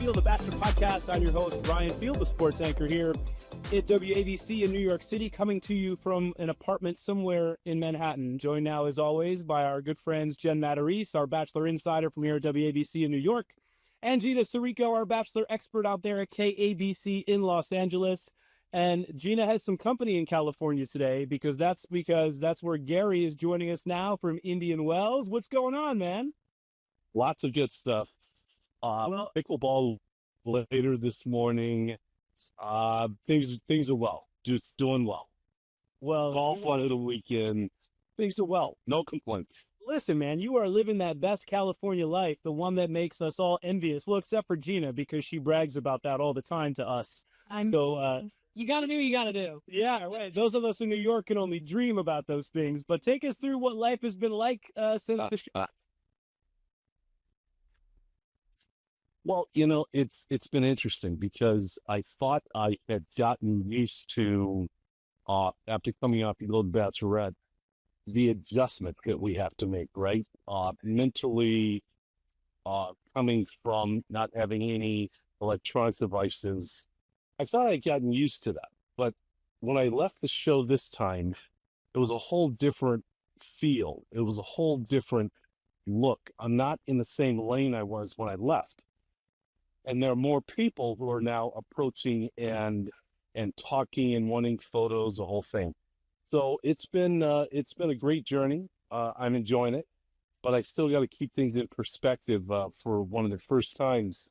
Field, the Bachelor podcast. I'm your host, Ryan Field, the sports anchor here at WABC in New York City, coming to you from an apartment somewhere in Manhattan. Joined now, as always, by our good friends Jen Matarese, our Bachelor insider from here at WABC in New York, and Gina Sirico, our Bachelor expert out there at KABC in Los Angeles. And Gina has some company in California today because that's where Gary is joining us now from Indian Wells. What's going on, man? Lots of good stuff. Pickleball later this morning. Things are well. Just doing well. Well, Golf one of the weekend. Things are well. No complaints. Listen, man, you are living that best California life, the one that makes us all envious. Well, except for Gina, because she brags about that all the time to us. You gotta do what you gotta do. Yeah, right. Those of us in New York can only dream about those things. But take us through what life has been like since the show. Well, it's been interesting because I thought I had gotten used to, after coming off the old Bachelorette, the adjustment that we have to make, right? Mentally, coming from not having any electronic devices, I thought I'd gotten used to that. But when I left the show this time, it was a whole different feel. It was a whole different look. I'm not in the same lane I was when I left. And there are more people who are now approaching and talking and wanting photos, the whole thing. So it's been a great journey. I'm enjoying it, but I still got to keep things in perspective. For one of the first times,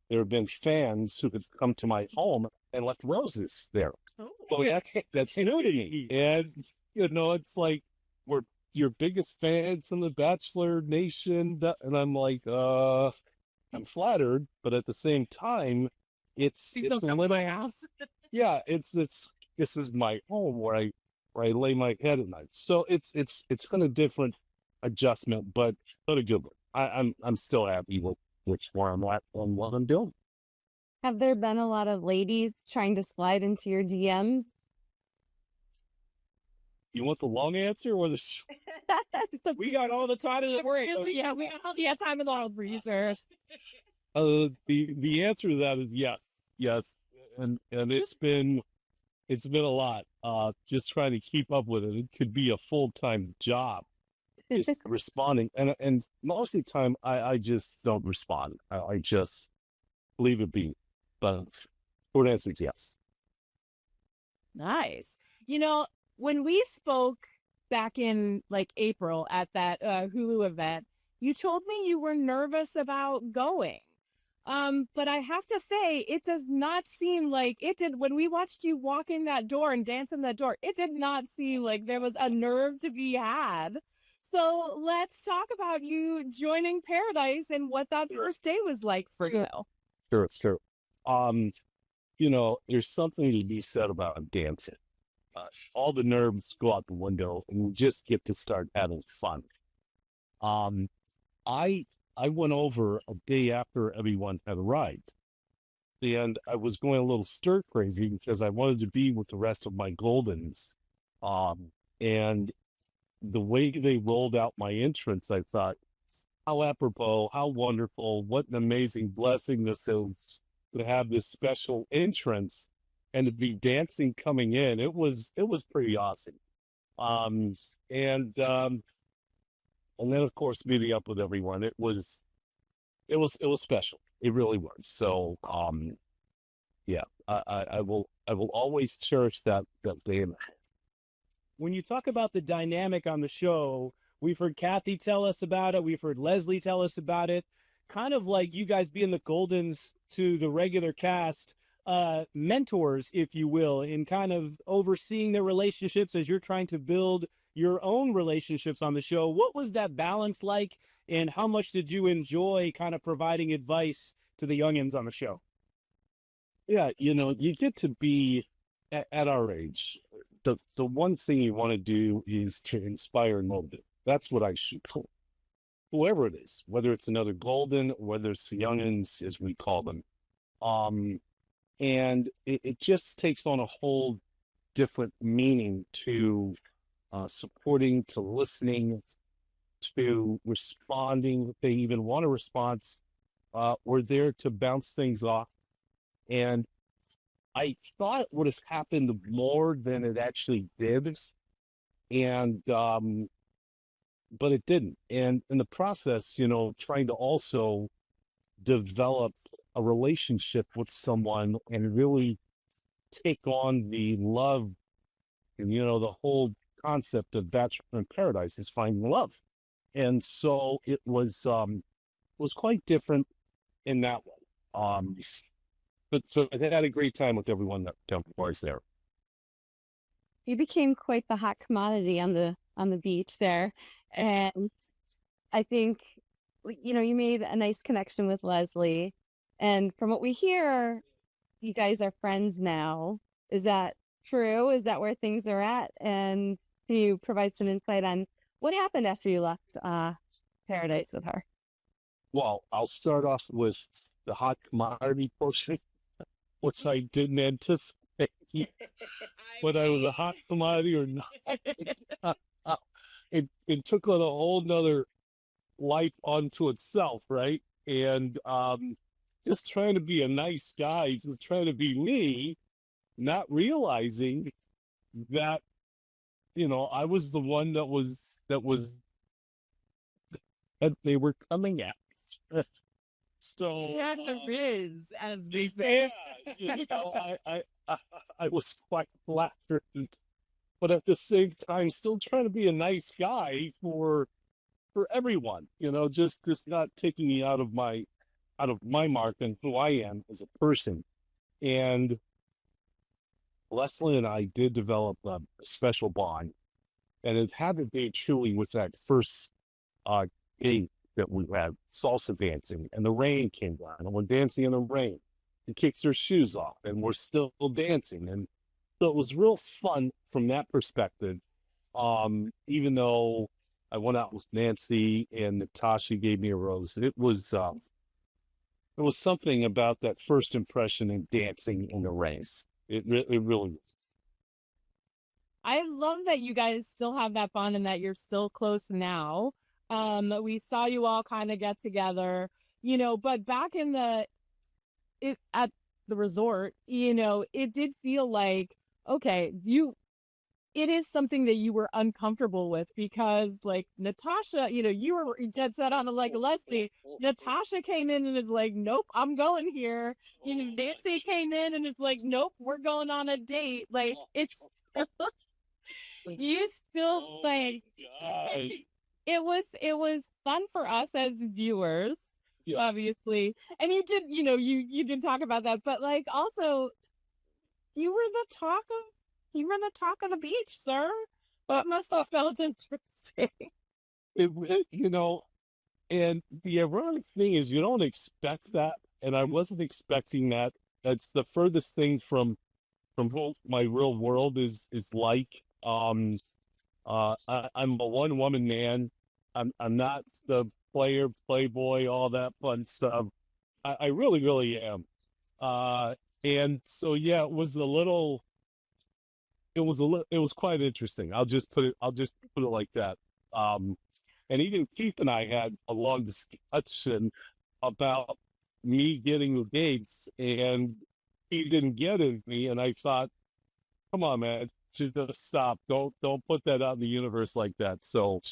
there have been fans who could come to my home and left roses there. Oh, so that's new to me. And it's like we're your biggest fans in the Bachelor Nation, and I'm like, I'm flattered, but at the same time, it's my house. Yeah, this is my home where I lay my head at night. So it's kind of different adjustment, but a good one. I'm still happy with where I'm at and what I'm doing. Have there been a lot of ladies trying to slide into your DMs? You want the long answer or the We got all the time in the world. Yeah, we got all the time in the world for you, sir. The answer to that is yes, and it's been a lot. Just trying to keep up with it. It could be a full-time job. Just responding, and most of the time I just don't respond. I just leave it be. But short answer is yes. Nice. When we spoke back in April at that Hulu event, you told me you were nervous about going. But I have to say, it does not seem like it did when we watched you walk in that door and dance in that door. It did not seem like there was a nerve to be had. So let's talk about you joining Paradise and what that first day was like for you. Sure. There's something to be said about dancing. All the nerves go out the window and you just get to start having fun. I went over a day after everyone had arrived, and I was going a little stir crazy because I wanted to be with the rest of my Goldens. And the way they rolled out my entrance, I thought, how apropos, how wonderful, what an amazing blessing this is to have this special entrance and to be dancing coming in. It was pretty awesome. And then of course meeting up with everyone, it was special. It really was. So yeah, I will always cherish that day. When you talk about the dynamic on the show, we've heard Kathy tell us about it. We've heard Leslie tell us about it. Kind of like you guys being the Goldens to the regular cast, mentors, if you will, in kind of overseeing their relationships as you're trying to build your own relationships on the show. What was that balance like, and how much did you enjoy kind of providing advice to the youngins on the show? Yeah, you get to be at our age. The one thing you want to do is to inspire and motivate. That's what I shoot for. Whoever it is, whether it's another Golden, whether it's the youngins, as we call them. And it just takes on a whole different meaning to supporting, to listening, to responding if they even want a response, were there to bounce things off. And I thought it would have happened more than it actually did. And, but it didn't. And in the process, trying to also develop a relationship with someone and really take on the love and, the whole concept of Bachelor in Paradise is finding love. And so it was quite different in that way. But so I had a great time with everyone that was there. You became quite the hot commodity on the beach there. And I think, you made a nice connection with Leslie. And from what we hear, you guys are friends now. Is that true? Is that where things are at? And can you provide some insight on what happened after you left Paradise with her? Well, I'll start off with the hot commodity portion, which I didn't anticipate whether I was a hot commodity or not. It took on a whole nother life onto itself, right? And just trying to be a nice guy, just trying to be me, not realizing that, I was the one that they were coming at. So Yeah, the Riz, as they say. I was quite flattered, but at the same time, still trying to be a nice guy for everyone. Just not taking me out of my mark and who I am as a person. And Leslie and I did develop a special bond, and it had to be truly with that first date that we had, salsa dancing, and the rain came down, and we're dancing in the rain. She kicks her shoes off, and we're still dancing, and so it was real fun from that perspective. Even though I went out with Nancy and Natasha gave me a rose, it was something about that first impression and dancing in the rain. It really was. I love that you guys still have that bond and that you're still close now. We saw you all kind of get together, but back at the resort, it did feel like, okay, it is something that you were uncomfortable with because, like, Natasha, you were dead set on it, like Leslie. Natasha came in and is like, nope, I'm going here. Nancy came in and it's like, nope, we're going on a date. Like, it's, you still, like, it was fun for us as viewers, obviously. And you did, you did talk about that, but, like, also, you were the talk of the beach, sir. That must have felt interesting. And the ironic thing is you don't expect that, and I wasn't expecting that. That's the furthest thing from what my real world is like. I'm a one-woman man. I'm not the player, playboy, all that fun stuff. I really, really am. And so yeah, it was quite interesting. I'll just put it like that. And even Keith and I had a long discussion about me getting the dates, and he didn't get it me, and I thought, come on, man, just stop. Don't put that out in the universe like that. So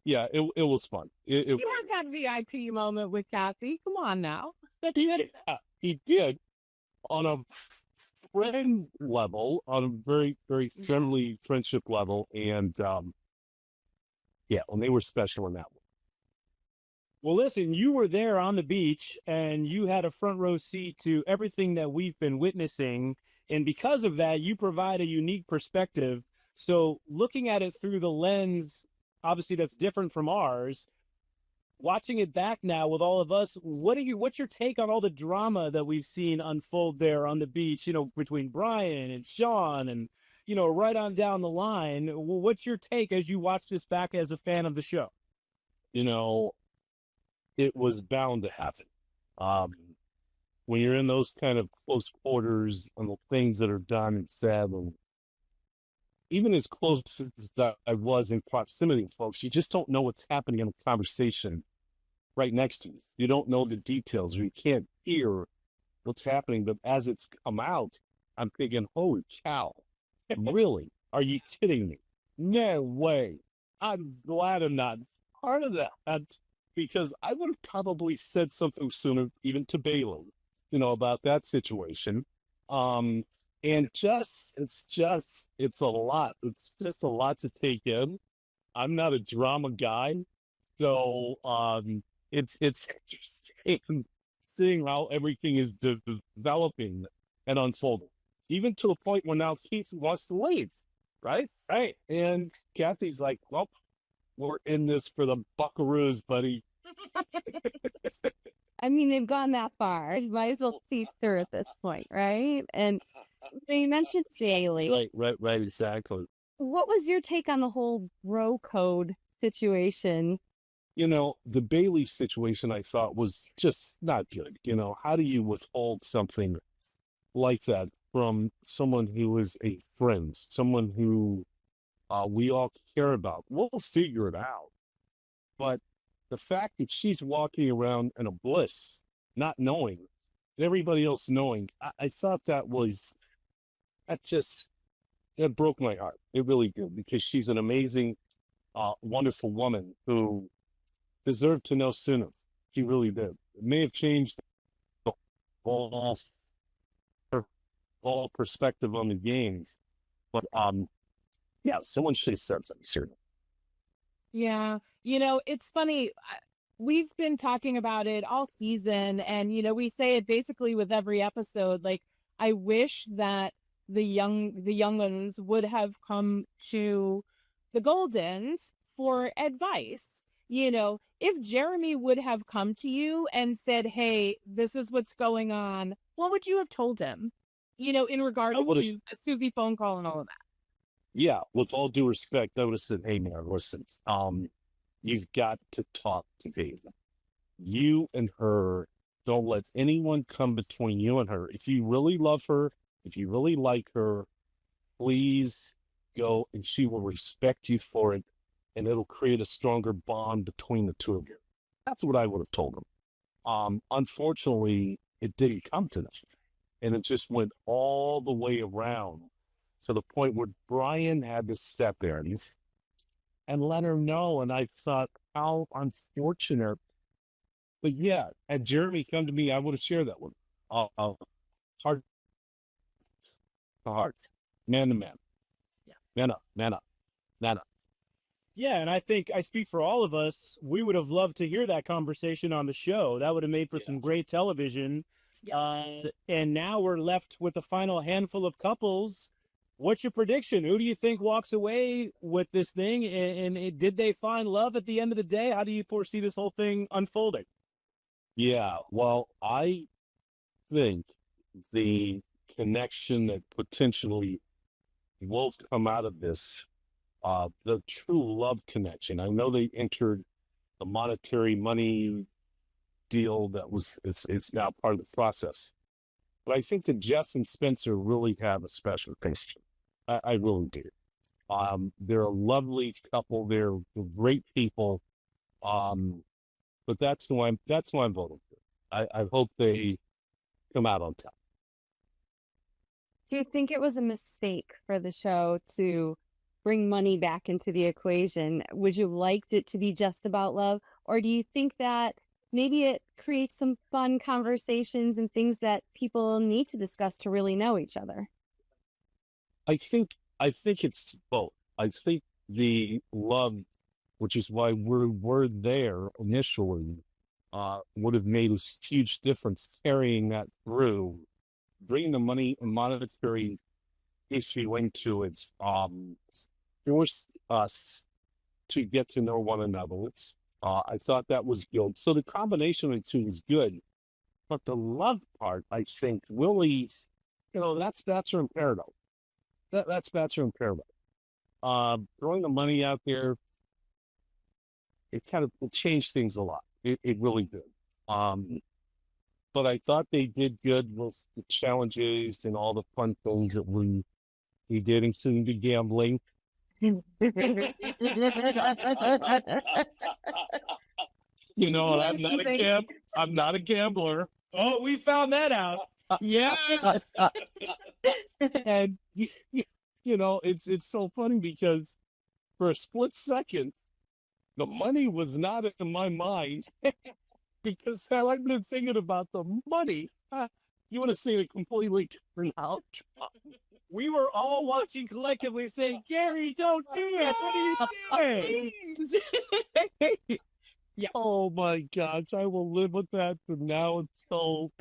yeah, it was fun. You had that VIP moment with Kathy. Come on now. He did on a friend level, on a very, very friendly friendship level, and yeah, and they were special in that one. Well, listen, you were there on the beach and you had a front row seat to everything that we've been witnessing. And because of that, you provide a unique perspective. So looking at it through the lens, obviously that's different from ours, watching it back now with all of us, what's your take on all the drama that we've seen unfold there on the beach, between Brian and Sean and, right on down the line? What's your take as you watch this back as a fan of the show? It was bound to happen. When you're in those kind of close quarters and the things that are done and said, and even as close as I was in proximity, folks, you just don't know what's happening in the conversation right next to you. You don't know the details, or you can't hear what's happening. But as it's come out, I'm thinking, holy cow, really? Are you kidding me? No way. I'm glad I'm not part of that, because I would have probably said something sooner, even to Bailey, about that situation. And it's a lot. It's just a lot to take in. I'm not a drama guy, so it's interesting seeing how everything is developing and unfolding, even to a point where now Keith wants to leave, right? Right. And Kathy's like, well, we're in this for the buckaroos, buddy. I mean, they've gone that far. Might as well see through at this point, right? And you mentioned Bailey. Right, exactly. What was your take on the whole bro code situation? The Bailey situation I thought was just not good. How do you withhold something like that from someone who is a friend, someone who we all care about? We'll figure it out. But the fact that she's walking around in a bliss, not knowing, and everybody else knowing, I thought that broke my heart. It really did, because she's an amazing, wonderful woman who deserved to know sooner. She really did. It may have changed her whole perspective on the games, but yeah, someone should have said something sooner. Yeah. It's funny. We've been talking about it all season, and, we say it basically with every episode. Like, I wish that the young ones would have come to the Goldens for advice. If Jeremy would have come to you and said, hey, this is what's going on, what would you have told him? In regards to a Susie phone call and all of that. Yeah, with all due respect, I would have said, hey, man, listen, you've got to talk to David. You and her, don't let anyone come between you and her. If you really love her, if you really like her, please go, and she will respect you for it, and it'll create a stronger bond between the two of you. That's what I would have told him. Unfortunately, it didn't come to that, and it just went all the way around to the point where Brian had to step there and let her know. And I thought, how unfortunate. But yeah, had Jeremy come to me, I would have shared that with him. Heart to heart, man to man. Yeah. Man up. Yeah, and I think I speak for all of us. We would have loved to hear that conversation on the show. That would have made for some great television. And now we're left with the final handful of couples. What's your prediction? Who do you think walks away with this thing? And did they find love at the end of the day? How do you foresee this whole thing unfolding? Yeah, well, I think the connection that potentially will come out of this, the true love connection. I know they entered the monetary money deal it's now part of the process. But I think that Jess and Spencer really have a special connection. I really do. They're a lovely couple. They're great people. But that's who I'm voting for. I hope they come out on top. Do you think it was a mistake for the show to bring money back into the equation? Would you liked it to be just about love? Or do you think that maybe it creates some fun conversations and things that people need to discuss to really know each other? I think it's both. I think the love, which is why we're there initially, would have made a huge difference carrying that through, bringing the money and monetary issue into it. Forced us to get to know one another. I thought that was good. So the combination of the two is good. But the love part, I think, really, that's Bachelor in Paradise. That's Bachelor in Paradise. Throwing the money out there, it changed things a lot. It really did. But I thought they did good with the challenges and all the fun things that we did, including the gambling. You know, and Something. I'm not a gambler. Oh, we found that out. Yeah. And you know, it's so funny because for a split second, the money was not in my mind because had I been thinking about the money, you would have seen it completely different out. We were all watching collectively saying, Gary, don't do it. What are you doing? Yeah. Oh my gosh, I will live with that from now until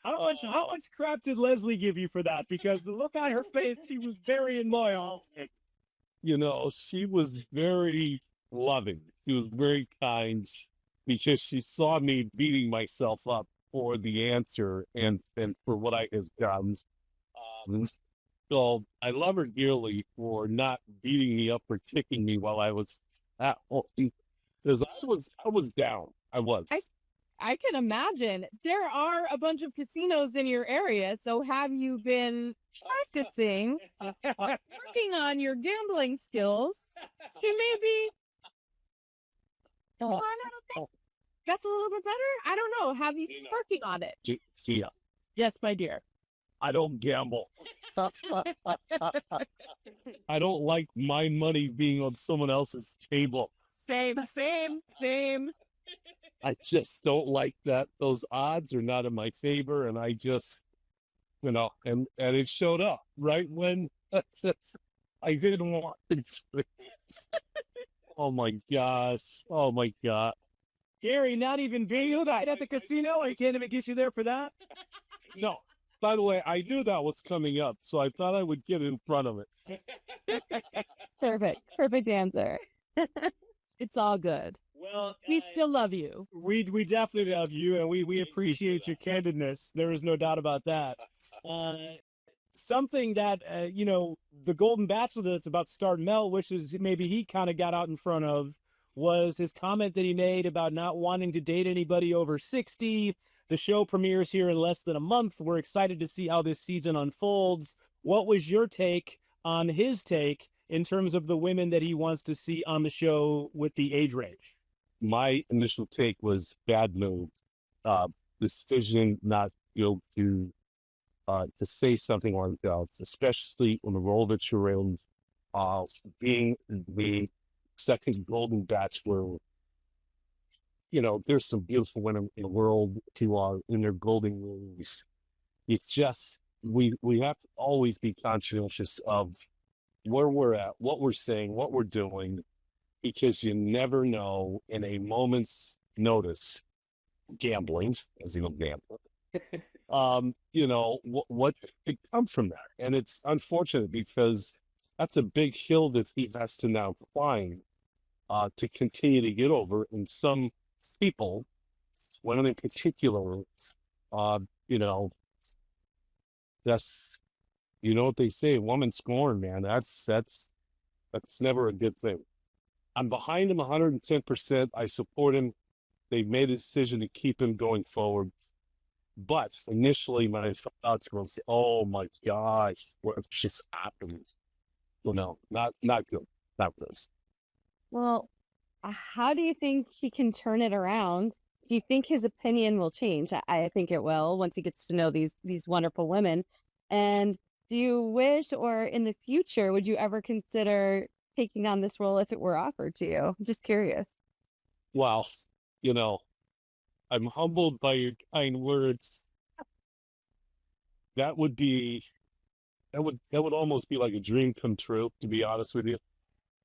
How much crap did Leslie give you for that? Because the look on her face, she was very annoyed. you know, she was very loving. She was very kind because she saw me beating myself up for the answer and for what I have done. So I love her dearly for not beating me up or kicking me while I was at home. Because I was down. I was. I can imagine. There are a bunch of casinos in your area, so have you been practicing, working on your gambling skills to maybe learn how to think that's a little bit better? I don't know. Have you been working on it? Gia, Yes, my dear. I don't gamble. I don't like my money being on someone else's table. Same. I just don't like that. Those odds are not in my favor, and I just, you know, and it showed up right when I didn't want it. Oh my gosh! Oh my God! Gary, not even bingo night at the casino? I can't even get you there for that? No. By the way, I knew that was coming up, so I thought I would get in front of it. Perfect answer. It's all good. Well, We still love you. we definitely love you, and we appreciate your candidness. There is no doubt about that. Something that you know, the Golden Bachelor that's about to start, Mel wishes maybe he kind of got out in front of, was his comment that he made about not wanting to date anybody over 60. The show premieres here in less than a month. We're excited to see how this season unfolds. What was your take on his take in terms of the women that he wants to see on the show with the age range? My initial take was bad move. Decision not, you know, to say something like that, especially on the role that you're in, being the second Golden Bachelor. You know, there's some beautiful women in the world who are in their golden rooms. It's just, we have to always be conscientious of where we're at, what we're saying, what we're doing, because you never know in a moment's notice, gambling, as you know, gambling, you know, what could come from that. And it's unfortunate because that's a big hill that he has to now climb to continue to get over. And some people, women in particular, you know, that's, you know what they say, woman scorn, man. That's never a good thing. I'm behind him 110%. I support him. They've made a decision to keep him going forward. But initially, my thoughts were, oh my gosh, what just happened? You know, not good. Not good. Well, how do you think he can turn it around? Do you think his opinion will change? I think it will once he gets to know these wonderful women. And do you wish, or in the future, would you ever consider taking on this role if it were offered to you? I'm just curious. Well, you know, I'm humbled by your kind words. That would almost be like a dream come true, to be honest with you.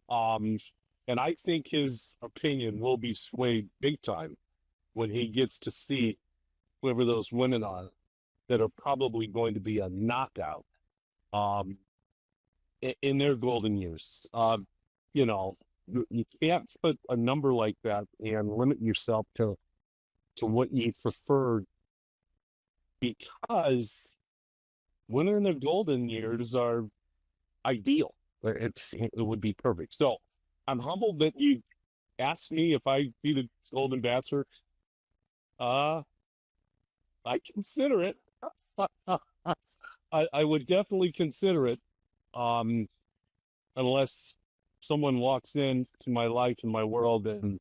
And I think his opinion will be swayed big time when he gets to see whoever those women are that are probably going to be a knockout in their golden years. You know, you can't put a number like that and limit yourself to what you prefer, because women in their golden years are ideal. It would be perfect. So I'm humbled that you asked me if I'd be the Golden Bachelor. I consider it. I would definitely consider it. Unless someone walks into my life and my world and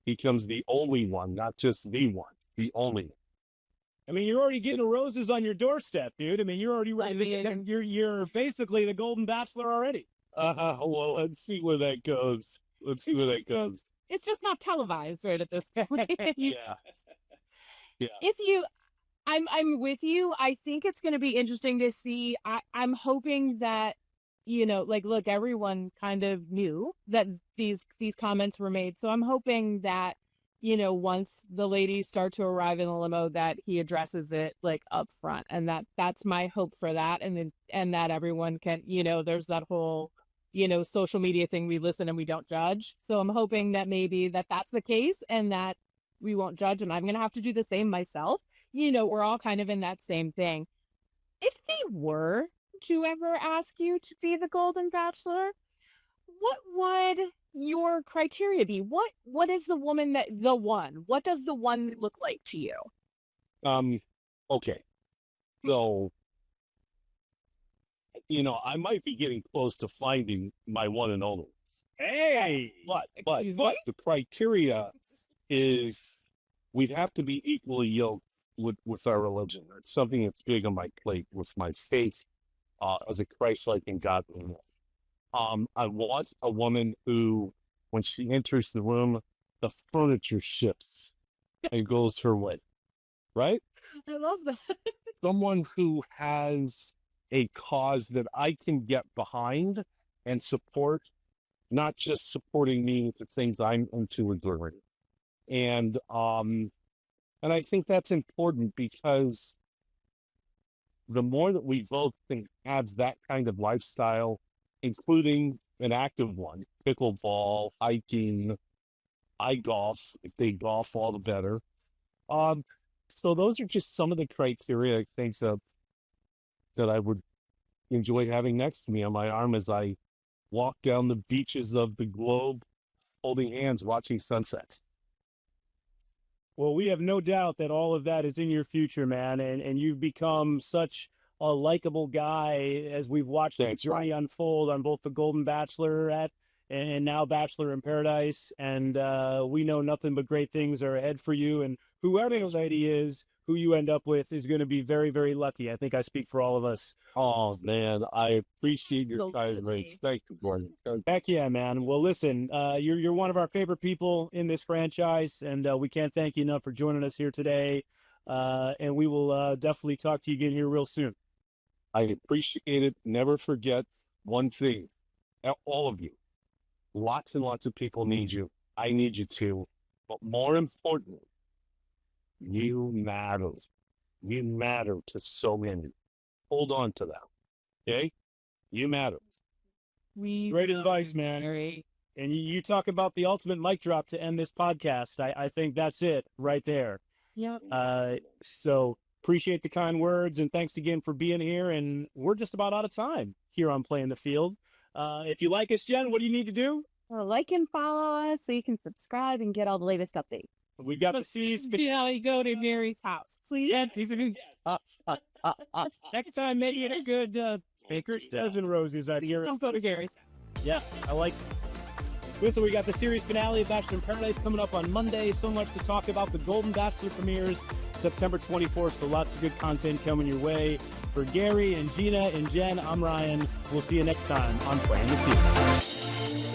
becomes the only one, not just the one, the only. I mean, you're already getting roses on your doorstep, dude. I mean, you're already I mean- you're basically the Golden Bachelor already. Well, let's see where that goes. Let's see where that goes. It's just not televised right at this point. Yeah. If you, I'm with you. I think it's going to be interesting to see. I'm hoping that, like, look, everyone kind of knew that these comments were made. So I'm hoping that, once the ladies start to arrive in the limo, that he addresses it like up front, and that's my hope for that. And that everyone can, there's that whole, social media thing. We listen and we don't judge. So I'm hoping that maybe that's the case and that we won't judge. And I'm going to have to do the same myself. We're all kind of in that same thing. If they were to ever ask you to be the Golden Bachelor, what would your criteria be? What is the woman what does the one look like to you? Okay. So, I might be getting close to finding my one and only. Hey, But Excuse me? the criteria is we'd have to be equally yoked with our religion. It's something that's big on my plate with my faith as a Christ-like and godly woman. I want a woman who, when she enters the room, the furniture shifts and goes her way, right? I love this. Someone who has a cause that I can get behind and support, not just supporting me at the things I'm into and doing. And I think that's important because the more that we both can have that kind of lifestyle, including an active one, pickleball, hiking, I golf, if they golf, all the better. So those are just some of the criteria I think that I would enjoy having next to me on my arm as I walk down the beaches of the globe, holding hands, watching sunsets. well, we have no doubt that all of that is in your future, man, and you've become such a likable guy as we've watched the Thanks, journey unfold on both the Golden Bachelorette and now Bachelor in Paradise. And we know nothing but great things are ahead for you. And whoever the lady is, who you end up with, is going to be very, very lucky. I think I speak for all of us. Oh, man, I appreciate your kind Absolutely. words. Thank you, Gordon. Heck yeah, man. Well, listen, you're one of our favorite people in this franchise, and we can't thank you enough for joining us here today. And we will definitely talk to you again here real soon. I appreciate it. Never forget one thing, all of you. Lots and lots of people need you. I need you too. But more importantly, you matter. You matter to so many. Hold on to that. Okay? You matter. Great advice, man. Gary. And you talk about the ultimate mic drop to end this podcast. I think that's it right there. Yep. So appreciate the kind words, and thanks again for being here. And we're just about out of time here on Playing the Field. If you like us, Jen, what do you need to do? Well, like and follow us so you can subscribe and get all the latest updates. We've got the series. You go to Gary's house. Please. Next time, maybe get a good baker's dozen roses out here. Don't go to Gary's. Yeah, I like it. Listen, we got the series finale of Bachelor in Paradise coming up on Monday. So much to talk about. The Golden Bachelor premieres September 24th, so lots of good content coming your way. For Gary and Gina and Jen, I'm Ryan. We'll see you next time on Playing the Field.